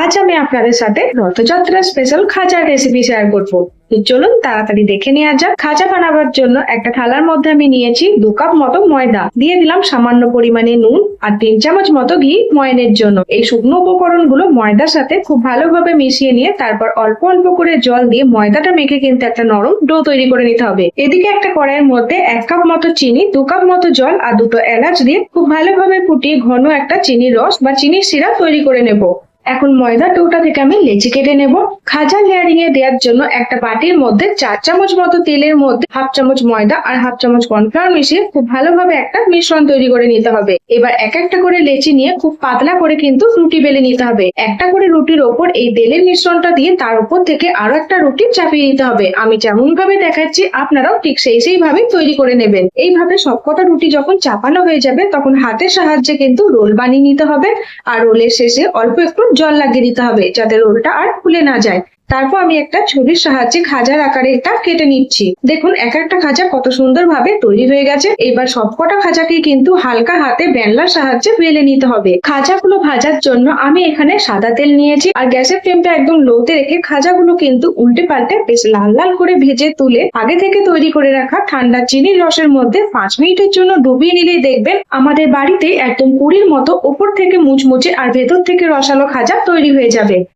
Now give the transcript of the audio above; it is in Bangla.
আজ আমি আপনাদের সাথে রথযাত্রা স্পেশাল খাজার রেসিপি শেয়ার করব। তো চলুন তাড়াতাড়ি দেখে নেওয়া যাক। খাজা বানাবার জন্য একটা থালার মধ্যে আমি নিয়েছি 2 কাপ মতো ময়দা, দিয়ে দিলাম সামান্য পরিমাণে নুন আর 3 চামচ মতো ঘি ময়নের জন্য। এই শুকনো উপকরণগুলো ময়দার সাথে খুব ভালোভাবে মিশিয়ে নিয়ে তারপর অল্প অল্প করে জল দিয়ে ময়দাটা মেখে কিন্তু একটা নরম ডো তৈরি করে নিতে হবে। এদিকে একটা কড়াইয়ের মধ্যে 1 কাপ মতো চিনি, 2 কাপ মতো জল আর 2টো এলাচ দিয়ে খুব ভালোভাবে ফুটিয়ে ঘন একটা চিনির রস বা চিনির সিরাপ তৈরি করে নেব। এখন ময়দা ডোটা থেকে আমি লেচি কেটে নেব। খাজা লেয়ারিং এ দেওয়ার জন্য একটা বাটির মধ্যে 4 চামচ মতো তেলের মধ্যে হাফ চামচ ময়দা আর হাফ চামচ কর্নফ্লাওয়ার মিশিয়ে খুব ভালোভাবে একটা মিশ্রণ তৈরি করে নিতে হবে। এবার এক একটা করে লেচি নিয়ে খুব পাতলা করে কিন্তু রুটি বেলে নিতে হবে। একটা করে রুটির ওপর এই তেলের মিশ্রণটা দিয়ে তার উপর থেকে আরো একটা রুটি চাপিয়ে দিতে হবে। আমি যেমন ভাবে দেখাচ্ছি আপনারাও ঠিক সেই ভাবে তৈরি করে নেবেন। এইভাবে সবকটা রুটি যখন চাপানো হয়ে যাবে তখন হাতের সাহায্যে কিন্তু রোল বানিয়ে নিতে হবে। আর রোলের শেষে অল্প একটু জল লাগিয়ে দিতে হবে যাতে রোলটা আর ফুলে না যায়। তারপর আমি একটা ছুরির সাহায্যে খাজার আকারে এটা কেটে নিচ্ছি। দেখুন এক একটা খাজা কত সুন্দর ভাবে তৈরি হয়ে গেছে। এবার সবকটা খাজাকে কিন্তু হালকা হাতে বেলনার সাহায্যে বেলে নিতে হবে। খাজাগুলো ভাজার জন্য আমি এখানে সাদা তেল নিয়েছি আর গ্যাসের ফ্লেমটা একদম লোতে রেখে খাজাগুলো কিন্তু উল্টে পাল্টে বেশ লাল লাল করে ভেজে তুলে আগে থেকে তৈরি করে রাখা ঠান্ডা চিনির রসের মধ্যে 5 মিনিটের জন্য ডুবিয়ে নিলেই দেখবেন আমাদের বাড়িতে একদম পুরীর মতো ওপর থেকে মুচমুচে আর ভেতর থেকে রসালো খাজা তৈরি হয়ে যাবে।